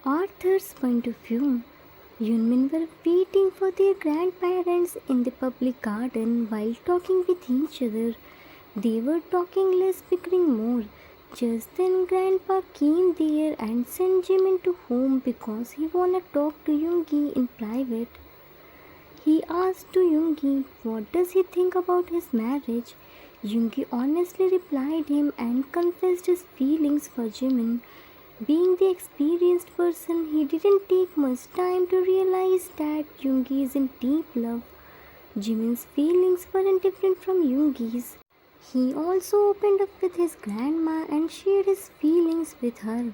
Arthur's point of view. Yoonmin were waiting for their grandparents in the public garden while talking with each other. They were talking less, bickering more. Just then Grandpa came there and sent Jimin to home because he wanted to talk to Yoongi in private. He asked to Yoongi what does he think about his marriage. Yoongi honestly replied him and confessed his feelings for Jimin. Being the experienced person, he didn't take much time to realize that Yoongi is in deep love. Jimin's feelings weren't different from Yoongi's. He also opened up with his grandma and shared his feelings with her.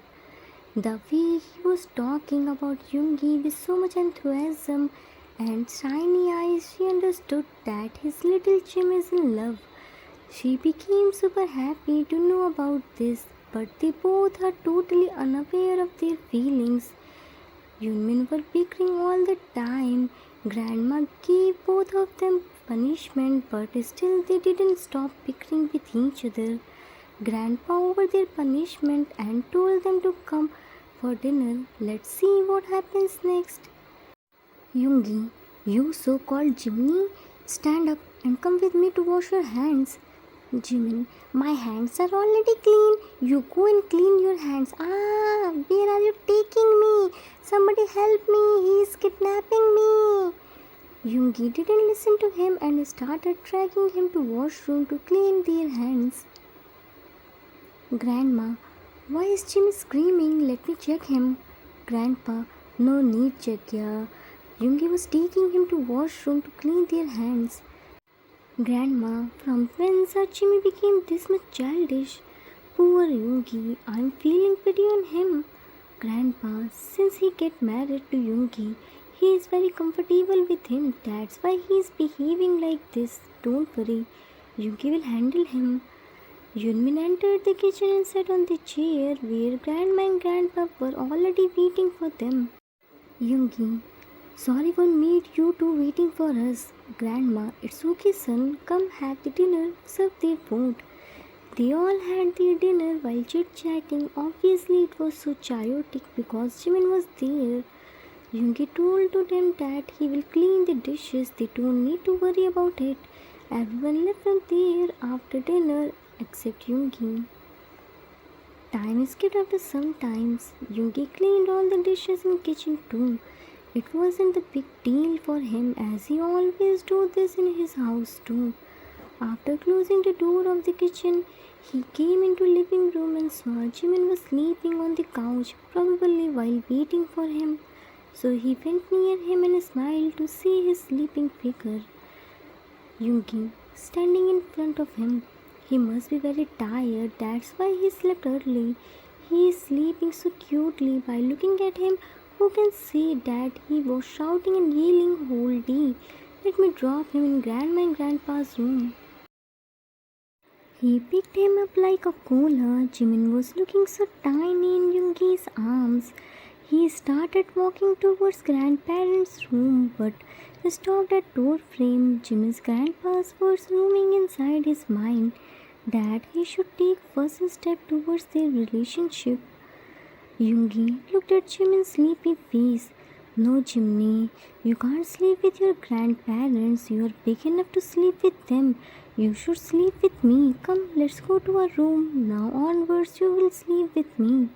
The way he was talking about Yoongi with so much enthusiasm and shiny eyes, she understood that his little Jim is in love. She became super happy to know about this, but they both are totally unaware of their feelings. Yoonmin were bickering all the time. Grandma gave both of them punishment, but still they didn't stop bickering with each other. Grandpa over their punishment and told them to come for dinner. Let's see what happens next. Yoongi, you so-called Jimmy, stand up and come with me to wash your hands. Jimin, my hands are already clean. You go and clean your hands. Where are you taking me? Somebody help me. He is kidnapping me. Yoongi didn't listen to him and started dragging him to washroom to clean their hands. Grandma, why is Jimmy screaming? Let me check him. Grandpa, no need check, yeah. Yoongi was taking him to washroom to clean their hands. Grandma, from when Jimmy became this much childish? Poor Yoongi, I'm feeling pity on him. Grandpa, since he get married to Yoongi, he is very comfortable with him. That's why he is behaving like this. Don't worry, Yoongi will handle him. Yoonmin entered the kitchen and sat on the chair where Grandma and Grandpa were already waiting for them. Yoongi, sorry we made you two waiting for us. Grandma, it's okay son, come have the dinner, serve their food. They all had their dinner while chit-chatting. Obviously it was so chaotic because Jimin was there. Yoongi told to them that he will clean the dishes, they don't need to worry about it. Everyone left from there after dinner except Yoongi. Time skipped after some times. Yoongi cleaned all the dishes in kitchen too. It wasn't a big deal for him as he always do this in his house too. After closing the door of the kitchen, he came into living room and saw Jimin was sleeping on the couch, probably while waiting for him. So he went near him and smiled to see his sleeping figure. Yoongi standing in front of him. He must be very tired, that's why he slept early. He is sleeping so cutely. By looking at him, who can see that he was shouting and yelling whole day. Let me drop him in Grandma and Grandpa's room. He picked him up like a cola. Jimin was looking so tiny in Yoongi's arms. He started walking towards grandparents' room but stopped at door frame. Jimin's grandpa's words roaming inside his mind that he should take first step towards their relationship. Yoongi looked at Jimin's sleepy face. No, Jimmy, you can't sleep with your grandparents. You are big enough to sleep with them. You should sleep with me. Come, let's go to our room. Now onwards you will sleep with me.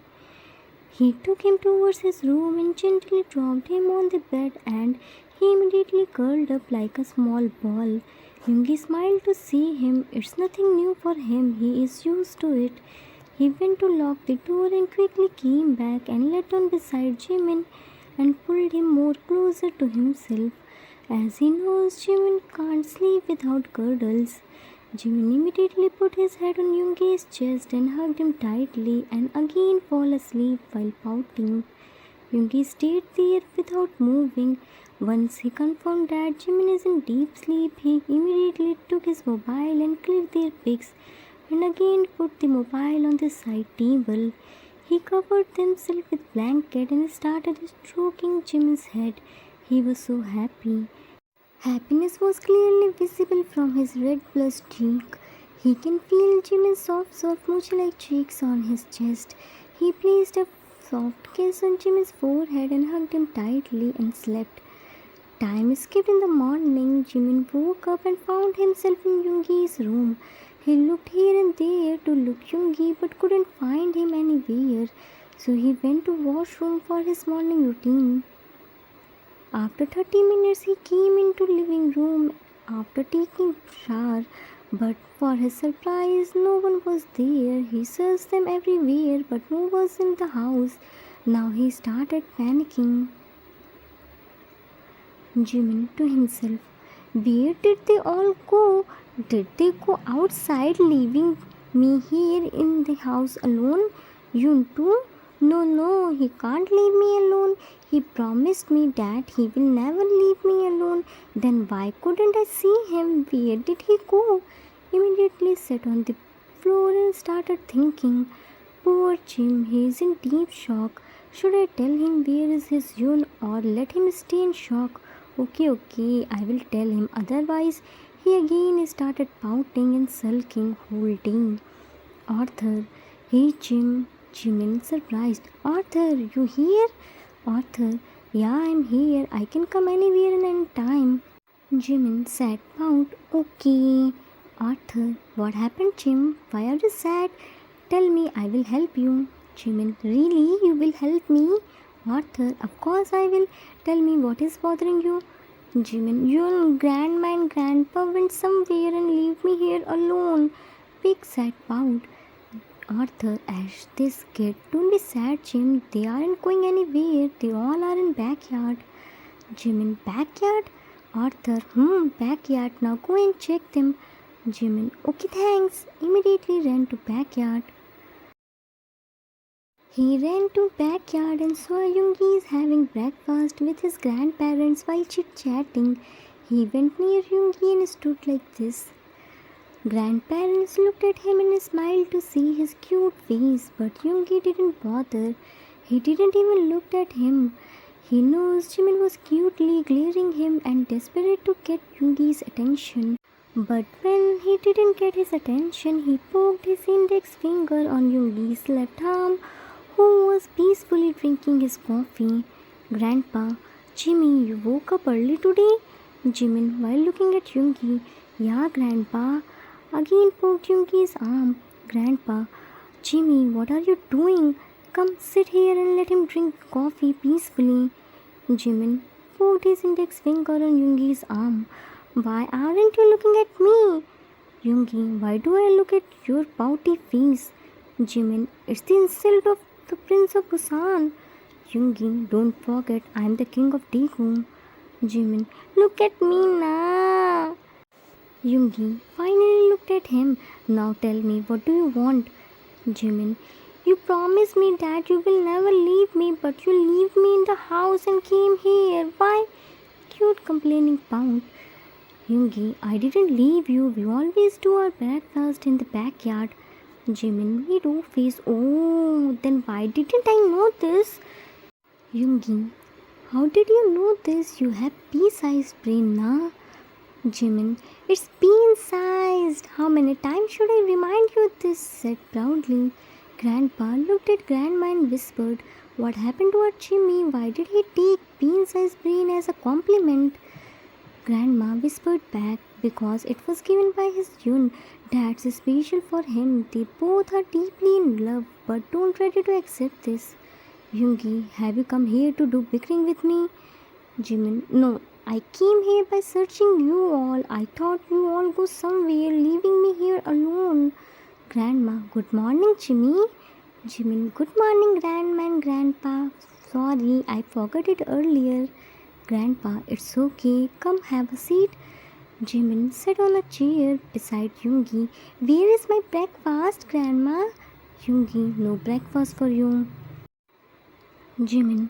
He took him towards his room and gently dropped him on the bed and he immediately curled up like a small ball. Yoongi smiled to see him. It's nothing new for him. He is used to it. He went to lock the door and quickly came back and lay down beside Jimin and pulled him more closer to himself. As he knows Jimin can't sleep without cuddles. Jimin immediately put his head on Yoongi's chest and hugged him tightly and again fell asleep while pouting. Yoongi stayed there without moving. Once he confirmed that Jimin is in deep sleep, he immediately took his mobile and cleared their pics and again put the mobile on the side table. He covered himself with blanket and started stroking Jimin's head. He was so happy. Happiness was clearly visible from his red blush cheek. He can feel Jimin's soft, mochi-like cheeks on his chest. He placed a soft kiss on Jimin's forehead and hugged him tightly and slept. Time skipped in the morning. Jimin woke up and found himself in Yoongi's room. He looked here and there to look Yoongi but couldn't find him anywhere. So he went to washroom for his morning routine. After 30 minutes he came into living room after taking shower. But for his surprise, no one was there. He searched them everywhere but no one was in the house. Now he started panicking. Jimin to himself, where did they all go? Did they go outside leaving me here in the house alone? Yoon too? No, he can't leave me alone. He promised me that he will never leave me alone. Then why couldn't I see him? Where did he go? Immediately sat on the floor and started thinking, poor Jim, he is in deep shock. Should I tell him where is his Yoon or let him stay in shock? Okay, I will tell him. Otherwise, he again started pouting and sulking whole day. Arthur, hey Jim. Jimin surprised. Arthur, you here? Arthur, yeah, I'm here. I can come anywhere and anytime. Jimin said, pout. Okay. Arthur, what happened, Jim? Why are you sad? Tell me, I will help you. Jimin, really? You will help me? Arthur, of course I will. Tell me what is bothering you. Jimin, your grandma and grandpa went somewhere and leave me here alone. Big sad pout. Arthur, as this kid, don't be sad, Jim. They aren't going anywhere. They all are in backyard. Jimin, backyard? Arthur, backyard. Now go and check them. Jimin, okay, thanks. Immediately ran to backyard. He ran to backyard and saw Yoongi having breakfast with his grandparents while chit-chatting. He went near Yoongi and stood like this. Grandparents looked at him and smiled to see his cute face, but Yoongi didn't bother. He didn't even look at him. He knows Jimin was cutely glaring him and desperate to get Yoongi's attention. But when he didn't get his attention, he poked his index finger on Yoongi's left arm, who was peacefully drinking his coffee. Grandpa, Jimmy, you woke up early today? Jimin, while looking at Yoongi, yeah, Grandpa. Again poked Yoongi's arm. Grandpa, Jimmy, what are you doing? Come sit here and let him drink coffee peacefully. Jimin poked his index finger on Yoongi's arm. Why aren't you looking at me? Yoongi, why do I look at your pouty face? Jimin, it's the insult of the Prince of Busan. Yoongi, don't forget I am the king of Taekook. Jimin, look at me now. Yoongi finally looked at him. Now tell me, what do you want? Jimin, you promised me that you will never leave me, but you leave me in the house and came here. Why? Cute complaining pout. Yoongi, I didn't leave you. We always do our breakfast in the backyard. Jimin, we do face. Oh, then why didn't I know this? Yoongi, how did you know this? You have pea-sized brain, na? Jimin, it's bean-sized. How many times should I remind you this? Said proudly. Grandpa looked at Grandma and whispered, what happened to our Jimmy? Why did he take bean-sized brain as a compliment? Grandma whispered back, because it was given by his Yoon. That's special for him. They both are deeply in love, but don't ready to accept this. Yoongi, have you come here to do bickering with me? Jimin, no. I came here by searching you all. I thought you all go somewhere, leaving me here alone. Grandma, good morning, Jimmy. Jimin, good morning, Grandma and Grandpa. Sorry, I forgot it earlier. Grandpa, it's okay. Come have a seat. Jimin sat on a chair beside Yoongi. Where is my breakfast, Grandma? Yoongi, no breakfast for you. Jimin,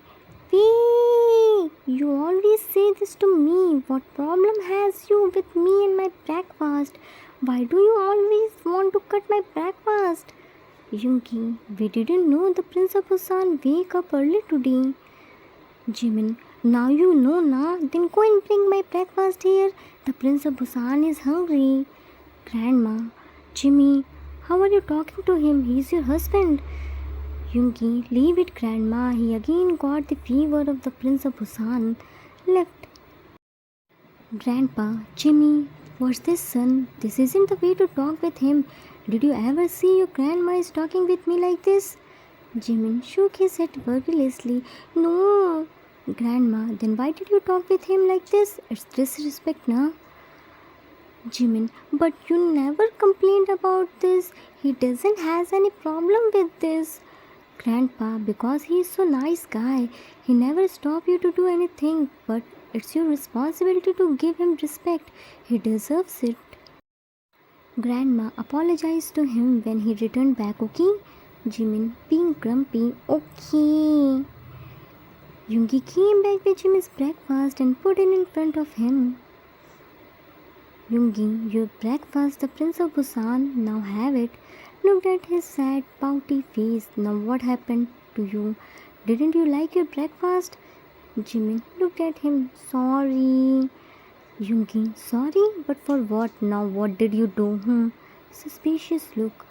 wait! You always say this to me. What problem has you with me and my breakfast? Why do you always want to cut my breakfast? Yoongi, we didn't know the Prince of Busan wake up early today. Jimin, now you know na, then go and bring my breakfast here. The Prince of Busan is hungry. Grandma, Jimmy, how are you talking to him? He's your husband. Yoongi, leave it, Grandma. He again got the fever of the Prince of Busan. Left. Grandpa, Jimmy, what's this, son? This isn't the way to talk with him. Did you ever see your grandma is talking with me like this? Jimin shook his head vigorously. No, Grandma, then why did you talk with him like this? It's disrespect, na? Jimin, but you never complained about this. He doesn't has any problem with this. Grandpa, because he is so nice guy, he never stop you to do anything, but it's your responsibility to give him respect. He deserves it. Grandma apologized to him when he returned back, okay? Jimin, being grumpy, okay. Yoongi came back with Jimin's breakfast and put it in front of him. Yoongi, your breakfast, the Prince of Busan, now have it. Looked at his sad, pouty face. Now what happened to you? Didn't you like your breakfast? Jimin looked at him. Sorry. Yoongi, sorry? But for what? Now what did you do? Suspicious look.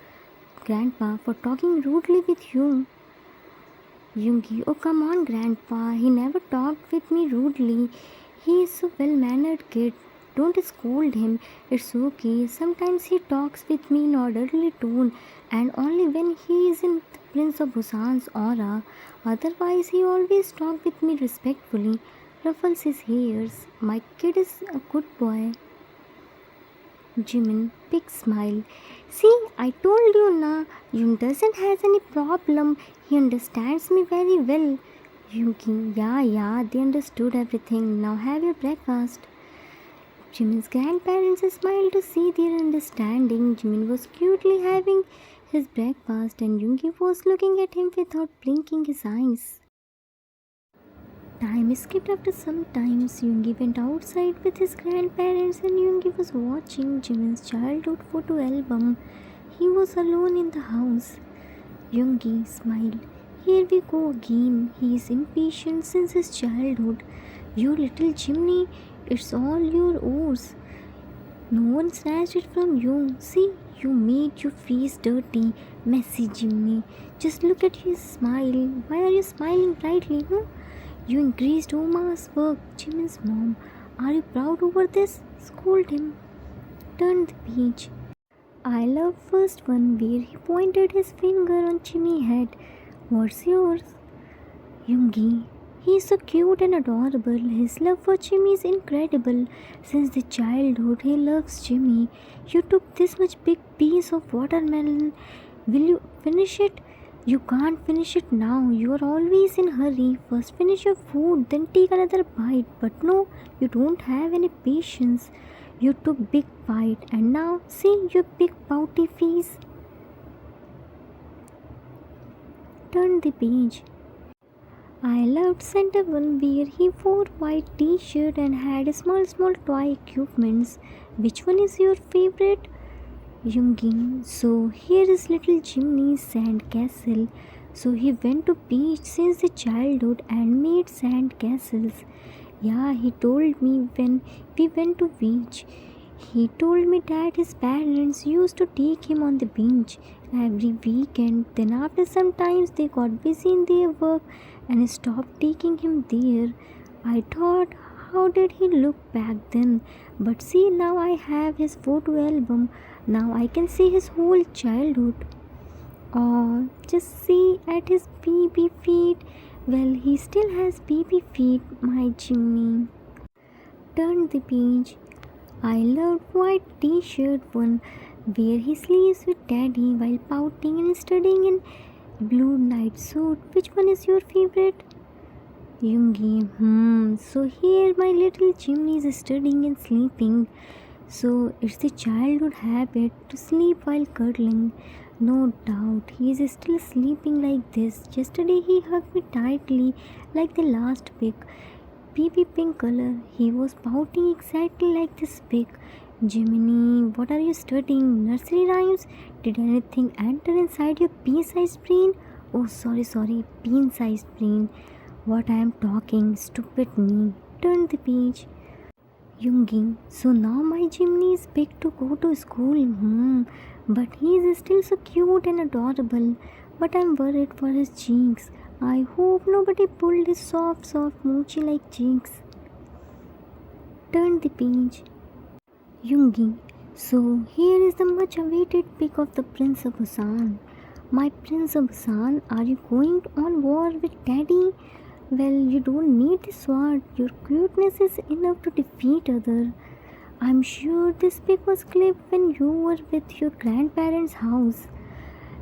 Grandpa, for talking rudely with you. Yoongi, oh come on, Grandpa. He never talked with me rudely. He is so well-mannered kid. Don't scold him. It's okay. Sometimes he talks with me in orderly tone and only when he is in the Prince of Busan's aura. Otherwise, he always talks with me respectfully. Ruffles his hairs. My kid is a good boy. Jimin, big smile. See, I told you na, Yoon doesn't has any problem. He understands me very well. Yoongi, yeah, they understood everything. Now have your breakfast. Jimin's grandparents smiled to see their understanding. Jimin was cutely having his breakfast and Yoongi was looking at him without blinking his eyes. Time skipped after some time. Yoongi went outside with his grandparents and Yoongi was watching Jimin's childhood photo album. He was alone in the house. Yoongi smiled. Here we go again. He is impatient since his childhood. You little chimney, it's all your oars. No one snatched it from you. See, you made your face dirty, messy chimney. Just look at his smile. Why are you smiling brightly? You increased Oma's work, Jimin's mom. Are you proud over this? Scold him. Turn the page. I love first one where he pointed his finger on Jimmy's head. What's yours? Yoongi. He is so cute and adorable. His love for Jimmy is incredible. Since the childhood, he loves Jimmy. You took this much big piece of watermelon. Will you finish it? You can't finish it now. You are always in hurry. First finish your food, then take another bite. But no, you don't have any patience. You took big bite and now see your big pouty face. Turn the page. I loved center one where he wore white t-shirt and had small toy equipments. Which one is your favorite? Yoongi. So here is little Jimmy's sand castle. So he went to beach since the childhood and made sand castles. Yeah, he told me when we went to beach. He told me that his parents used to take him on the beach every weekend. Then after some times they got busy in their work and stopped taking him there. I thought, how did he look back then? But see, now I have his photo album. Now I can see his whole childhood. Oh, just see at his baby feet. Well, he still has baby feet, my Jimmy. Turn the page. I loved white t-shirt one where he sleeps with daddy while pouting and studying in blue night suit. Which one is your favorite? Yoongi. So here my little Jimmy is studying and sleeping. So it's the childhood habit to sleep while cuddling. No doubt he is still sleeping like this. Yesterday he hugged me tightly like the last pic. Baby pink color. He was pouting exactly like this pic. Jiminy, what are you studying? Nursery rhymes? Did anything enter inside your pea-sized brain? Oh, sorry, pea-sized brain. What I am talking, stupid me. Turn the page. Yoongi, so now my Jimmy is big to go to school. But he is still so cute and adorable. but I'm worried for his cheeks. I hope nobody pulled his soft, mochi like cheeks. Turn the page. Yoongi. So here is the much awaited pic of the Prince of Busan. My Prince of Busan, are you going on war with Daddy? Well, you don't need the sword. Your cuteness is enough to defeat other. I'm sure this pic was clipped when you were with your grandparents' house.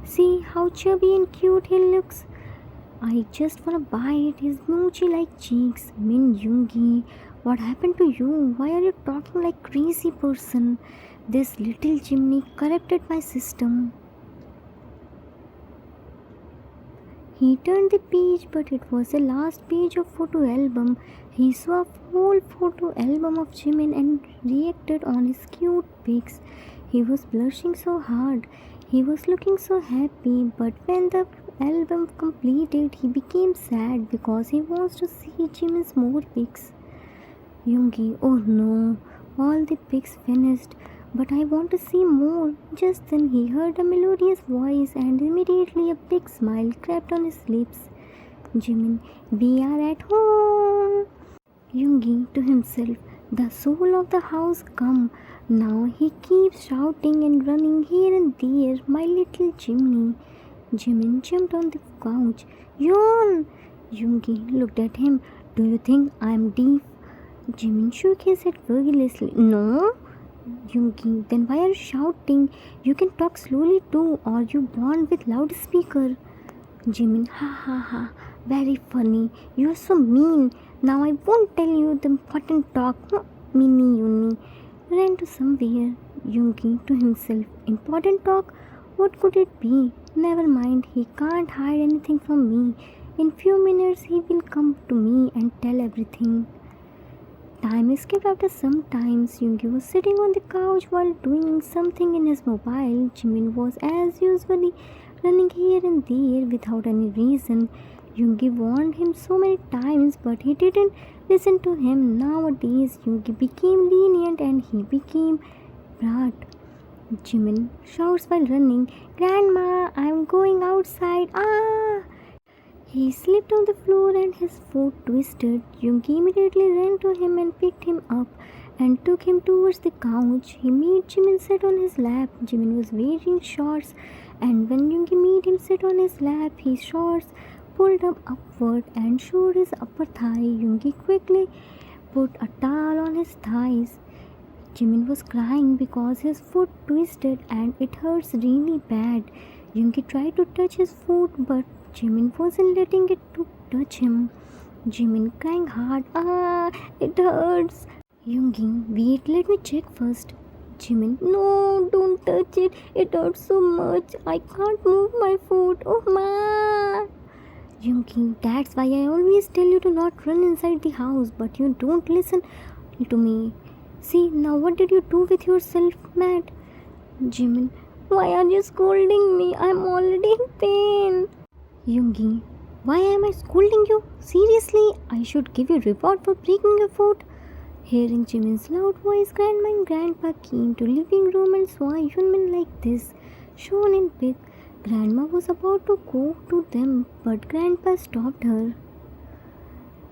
See how chubby and cute he looks. I just wanna bite his mochi like cheeks. Min Yoongi, what happened to you? Why are you talking like crazy person? This little chimney corrupted my system. He turned the page, but it was the last page of photo album. He saw a whole photo album of Jimin and reacted on his cute pics. He was blushing so hard. He was looking so happy, but when the album completed, he became sad because he wants to see Jimin's more pics. Yoongi, oh no, all the pics finished, but I want to see more. Just then he heard a melodious voice and immediately a big smile crept on his lips. Jimin, we are at home. Yoongi to himself, the soul of the house come. Now he keeps shouting and running here and there, my little chimney. Jimin jumped on the couch. Yoon! Yoongi looked at him. Do you think I'm deaf? Jimin shook his head vigorously. No. Yoongi, then why are you shouting? You can talk slowly too, or you born with loudspeaker. Jimin, ha ha ha, very funny. You are so mean. Now I won't tell you the important talk. Mini Yuni ran to somewhere. Yoongi to himself, important talk? What could it be? Never mind, he can't hide anything from me. In few minutes he will come to me and tell everything. Time escaped after some time. Yoongi was sitting on the couch while doing something in his mobile. Jimin was as usually running here and there without any reason. Yoongi warned him so many times, but he didn't listen to him. Nowadays, Yoongi became lenient and he became brat. Jimin shouts while running, Grandma, I'm going outside. Ah! He slipped on the floor and his foot twisted. Yoongi immediately ran to him and picked him up and took him towards the couch. He made Jimin sit on his lap. Jimin was wearing shorts, and when Yoongi made him sit on his lap, his shorts pulled up upward and showed his upper thigh. Yoongi quickly put a towel on his thighs. Jimin was crying because his foot twisted and it hurts really bad. Yoongi tried to touch his foot, but Jimin wasn't letting it to touch him. Jimin crying hard, ah, it hurts. Yoongi, wait, let me check first. Jimin, no, don't touch it. It hurts so much. I can't move my foot. Oh, ma. Yoongi, that's why I always tell you to not run inside the house, but you don't listen to me. See, now what did you do with yourself, Matt? Jimin, why are you scolding me? I'm already in pain. Yoongi, why am I scolding you? Seriously, I should give you reward for breaking your foot. Hearing Jimin's loud voice, Grandma and Grandpa came to living room and saw Yoonmin like this, shown in pic. Grandma was about to go to them, but Grandpa stopped her.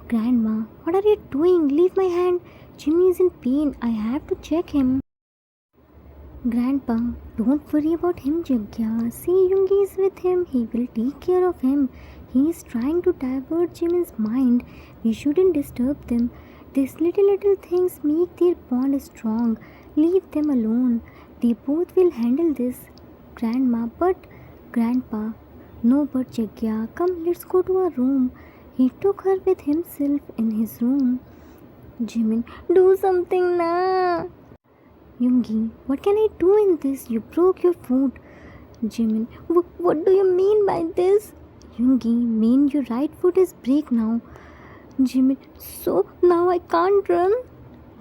Grandma, what are you doing? Leave my hand. Jimmy is in pain. I have to check him. Grandpa, don't worry about him, Jagya. See, Yoongi is with him. He will take care of him. He is trying to divert Jimin's mind. We shouldn't disturb them. These little things make their bond strong. Leave them alone. They both will handle this. Grandma, but Grandpa, no, but Jagya, come, let's go to our room. He took her with himself in his room. Jimin, do something now. Yoongi, what can I do in this? You broke your foot. Jimin, what do you mean by this? Yoongi, mean your right foot is break now. Jimin, so now I can't run?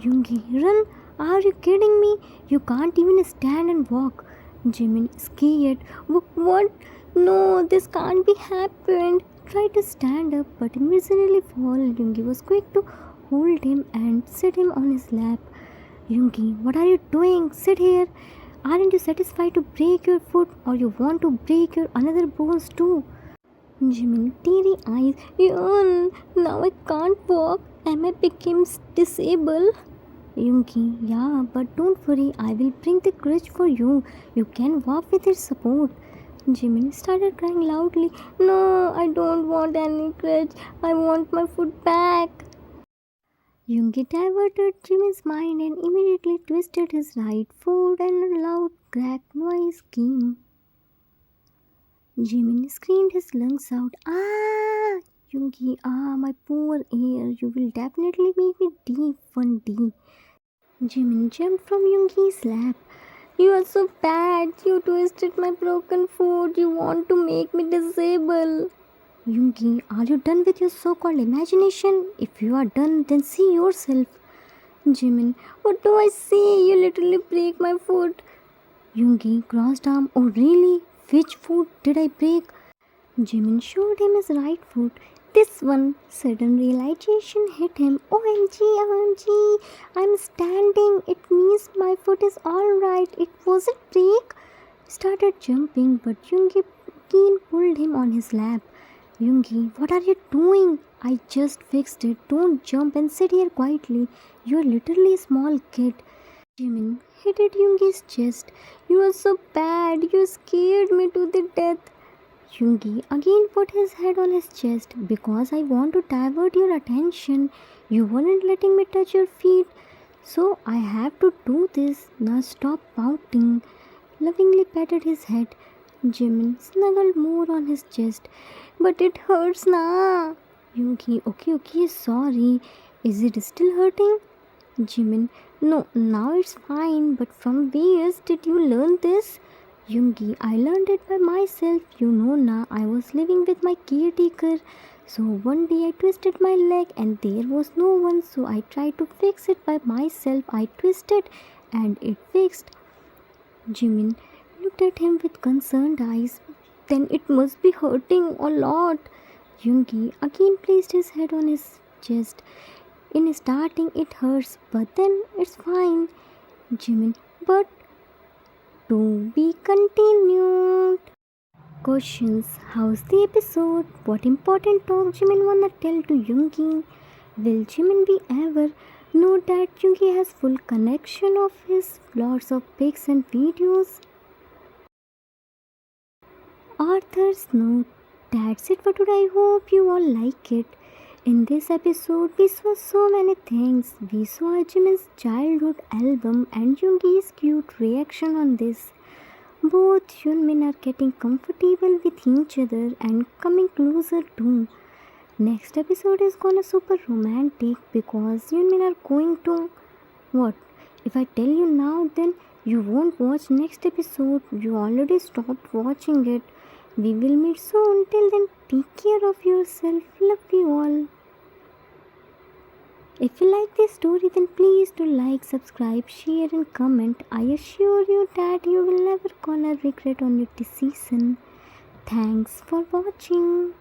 Yoongi, run? Are you kidding me? You can't even stand and walk. Jimin, scared. What? No, this can't be happened. Tried to stand up, but immediately fall. Yoongi was quick to hold him and sit him on his lap. Yoongi, what are you doing? Sit here. Aren't you satisfied to break your foot, or you want to break your another bones too? Jimin, teary eyes. Yawn, now I can't walk. Am I became disabled? Yoongi, yeah, but don't worry, I will bring the crutch for you. You can walk with its support. Jimin started crying loudly. No, I don't want any crutch. I want my foot back. Yoongi diverted Jimin's mind and immediately twisted his right foot and a loud crack noise came. Jimin screamed his lungs out. Ah! Yoongi, my poor ear. You will definitely make me deep one day. Jimin jumped from Yoongi's lap. You are so bad. You twisted my broken foot. You want to make me disabled. Yoongi, are you done with your so-called imagination? If you are done, then see yourself. Jimin, what do I see? You literally break my foot. Yoongi crossed arm. Oh really? Which foot did I break? Jimin showed him his right foot. This one. Sudden realization hit him. OMG, OMG, I'm standing. It means my foot is alright. It wasn't break. Started jumping, but Yoongi pulled him on his lap. Yoongi, what are you doing? I just fixed it. Don't jump and sit here quietly. You're literally a small kid. Jimin hit at Yoongi's chest. You are so bad. You scared me to the death. Yoongi again put his head on his chest. Because I want to divert your attention. You weren't letting me touch your feet. So I have to do this. Now stop pouting. Lovingly patted his head. Jimin snuggled more on his chest. But it hurts na. Yoongi, okay, sorry. Is it still hurting? Jimin, no, now it's fine. But from where did you learn this? Yoongi, I learned it by myself. You know na, I was living with my caretaker. So one day I twisted my leg and there was no one. So I tried to fix it by myself. I twisted and it fixed. Jimin looked at him with concerned eyes. Then it must be hurting a lot. Yoongi again placed his head on his chest. In starting it hurts, but then it's fine. Jimin, but to be continued. Questions. How's the episode? What important talk Jimin wanna tell to Yoongi? Will Jimin be ever know that Yoongi has full connection of his lots of pics and videos? Author's note. That's it for today. I hope you all like it. In this episode, we saw so many things. We saw Jimin's childhood album and Yoongi's cute reaction on this. Both Yoonmin are getting comfortable with each other and coming closer too. Next episode is gonna super romantic because Yoonmin are going to... What? If I tell you now, then you won't watch next episode. You already stopped watching it. We will meet soon. Till then, take care of yourself. Love you all. If you like this story, then please do like, subscribe, share and comment. I assure you that you will never gonna regret on your decision. Thanks for watching.